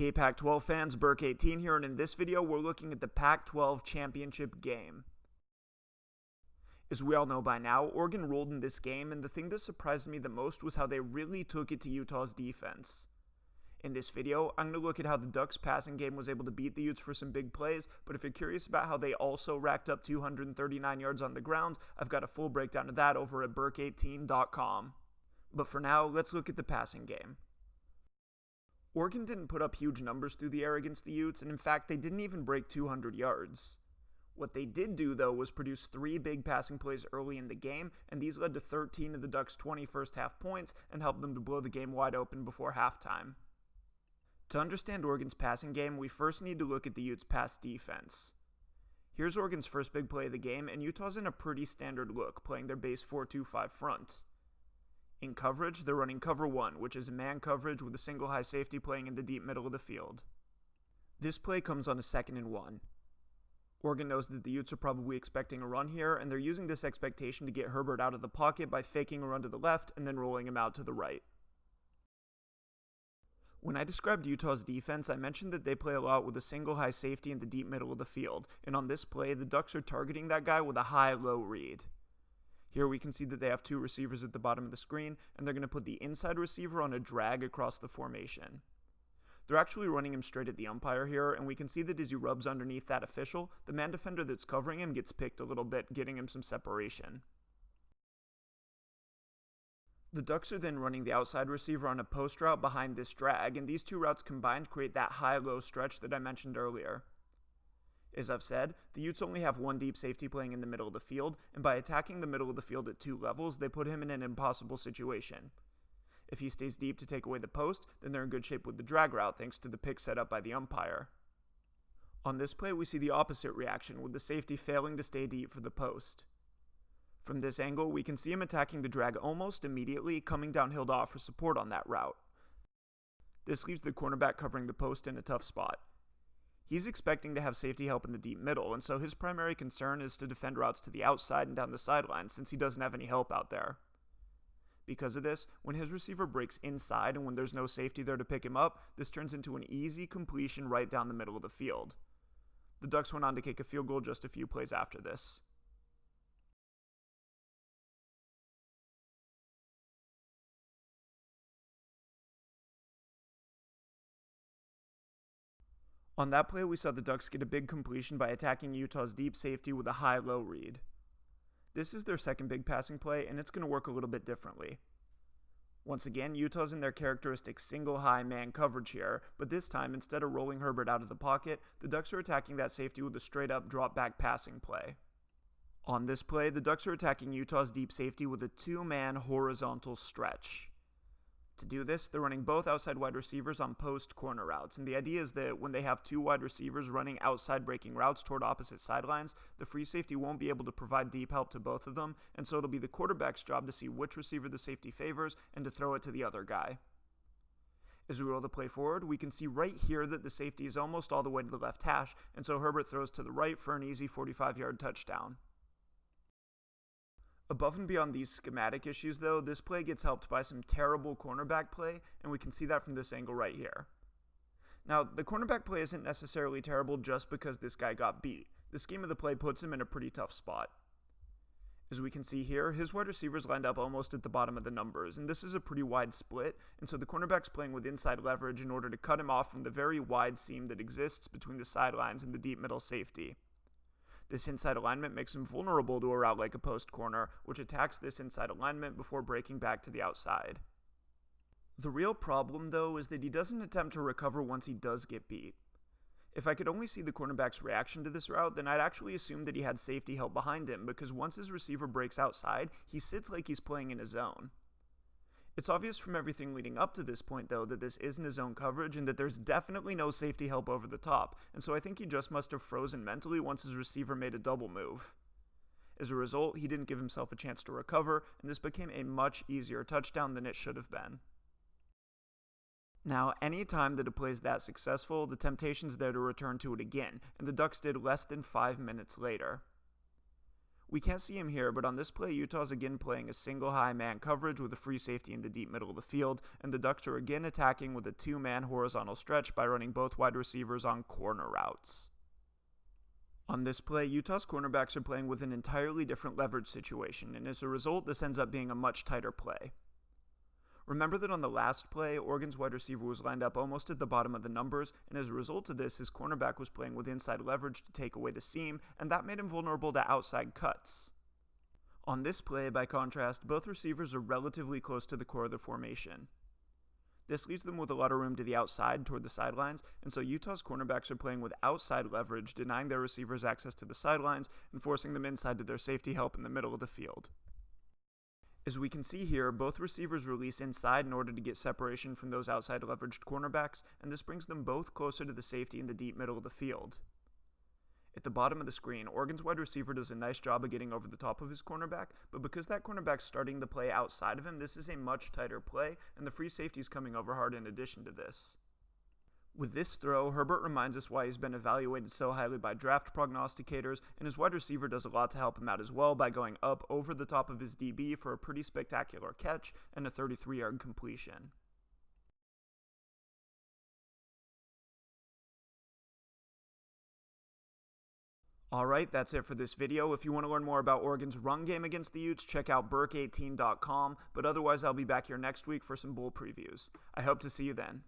Hey Pac-12 fans, Burke18 here, and in this video we're looking at the Pac-12 Championship Game. As we all know by now, Oregon rolled in this game, and the thing that surprised me the most was how they really took it to Utah's defense. In this video, I'm going to look at how the Ducks' passing game was able to beat the Utes for some big plays, but if you're curious about how they also racked up 239 yards on the ground, I've got a full breakdown of that over at Burke18.com. But for now, let's look at the passing game. Oregon didn't put up huge numbers through the air against the Utes, and in fact, they didn't even break 200 yards. What they did do, though, was produce 3 big passing plays early in the game, and these led to 13 of the Ducks' 20 first-half points and helped them to blow the game wide open before halftime. To understand Oregon's passing game, we first need to look at the Utes' pass defense. Here's Oregon's first big play of the game, and Utah's in a pretty standard look, playing their base 4-2-5 front. In coverage, they're running cover 1, which is a man coverage with a single high safety playing in the deep middle of the field. This play comes on a 2nd and 1. Oregon knows that the Utes are probably expecting a run here, and they're using this expectation to get Herbert out of the pocket by faking a run to the left and then rolling him out to the right. When I described Utah's defense, I mentioned that they play a lot with a single high safety in the deep middle of the field, and on this play, the Ducks are targeting that guy with a high-low read. Here we can see that they have 2 receivers at the bottom of the screen, and they're going to put the inside receiver on a drag across the formation. They're actually running him straight at the umpire here, and we can see that as he rubs underneath that official, the man defender that's covering him gets picked a little bit, getting him some separation. The Ducks are then running the outside receiver on a post route behind this drag, and these 2 routes combined create that high-low stretch that I mentioned earlier. As I've said, the Utes only have 1 deep safety playing in the middle of the field, and by attacking the middle of the field at 2 levels, they put him in an impossible situation. If he stays deep to take away the post, then they're in good shape with the drag route thanks to the pick set up by the umpire. On this play, we see the opposite reaction, with the safety failing to stay deep for the post. From this angle, we can see him attacking the drag almost immediately, coming downhill to offer support on that route. This leaves the cornerback covering the post in a tough spot. He's expecting to have safety help in the deep middle, and so his primary concern is to defend routes to the outside and down the sideline since he doesn't have any help out there. Because of this, when his receiver breaks inside and when there's no safety there to pick him up, this turns into an easy completion right down the middle of the field. The Ducks went on to kick a field goal just a few plays after this. On that play, we saw the Ducks get a big completion by attacking Utah's deep safety with a high-low read. This is their second big passing play, and it's going to work a little bit differently. Once again, Utah's in their characteristic single high man coverage here, but this time, instead of rolling Herbert out of the pocket, the Ducks are attacking that safety with a straight-up drop-back passing play. On this play, the Ducks are attacking Utah's deep safety with a 2-man horizontal stretch. To do this, they're running both outside wide receivers on post corner routes, and the idea is that when they have 2 wide receivers running outside breaking routes toward opposite sidelines, the free safety won't be able to provide deep help to both of them, and so it'll be the quarterback's job to see which receiver the safety favors and to throw it to the other guy. As we roll the play forward, we can see right here that the safety is almost all the way to the left hash, and so Herbert throws to the right for an easy 45-yard touchdown. Above and beyond these schematic issues, though, this play gets helped by some terrible cornerback play, and we can see that from this angle right here. Now, the cornerback play isn't necessarily terrible just because this guy got beat. The scheme of the play puts him in a pretty tough spot. As we can see here, his wide receivers lined up almost at the bottom of the numbers, and this is a pretty wide split, and so the cornerback's playing with inside leverage in order to cut him off from the very wide seam that exists between the sidelines and the deep middle safety. This inside alignment makes him vulnerable to a route like a post corner, which attacks this inside alignment before breaking back to the outside. The real problem, though, is that he doesn't attempt to recover once he does get beat. If I could only see the cornerback's reaction to this route, then I'd actually assume that he had safety help behind him, because once his receiver breaks outside, he sits like he's playing in a zone. It's obvious from everything leading up to this point, though, that this isn't his own coverage and that there's definitely no safety help over the top, and so I think he just must have frozen mentally once his receiver made a double move. As a result, he didn't give himself a chance to recover, and this became a much easier touchdown than it should have been. Now, any time that a play is that successful, the temptation's there to return to it again, and the Ducks did less than 5 minutes later. We can't see him here, but on this play, Utah's again playing a single high man coverage with a free safety in the deep middle of the field, and the Ducks are again attacking with a two-man horizontal stretch by running both wide receivers on corner routes. On this play, Utah's cornerbacks are playing with an entirely different leverage situation, and as a result, this ends up being a much tighter play. Remember that on the last play, Oregon's wide receiver was lined up almost at the bottom of the numbers, and as a result of this, his cornerback was playing with inside leverage to take away the seam, and that made him vulnerable to outside cuts. On this play, by contrast, both receivers are relatively close to the core of the formation. This leaves them with a lot of room to the outside toward the sidelines, and so Utah's cornerbacks are playing with outside leverage, denying their receivers access to the sidelines and forcing them inside to their safety help in the middle of the field. As we can see here, both receivers release inside in order to get separation from those outside leveraged cornerbacks, and this brings them both closer to the safety in the deep middle of the field. At the bottom of the screen, Oregon's wide receiver does a nice job of getting over the top of his cornerback, but because that cornerback's starting the play outside of him, this is a much tighter play, and the free safety's coming over hard in addition to this. With this throw, Herbert reminds us why he's been evaluated so highly by draft prognosticators, and his wide receiver does a lot to help him out as well by going up over the top of his DB for a pretty spectacular catch and a 33-yard completion. Alright, that's it for this video. If you want to learn more about Oregon's run game against the Utes, check out Burke18.com, but otherwise I'll be back here next week for some bowl previews. I hope to see you then.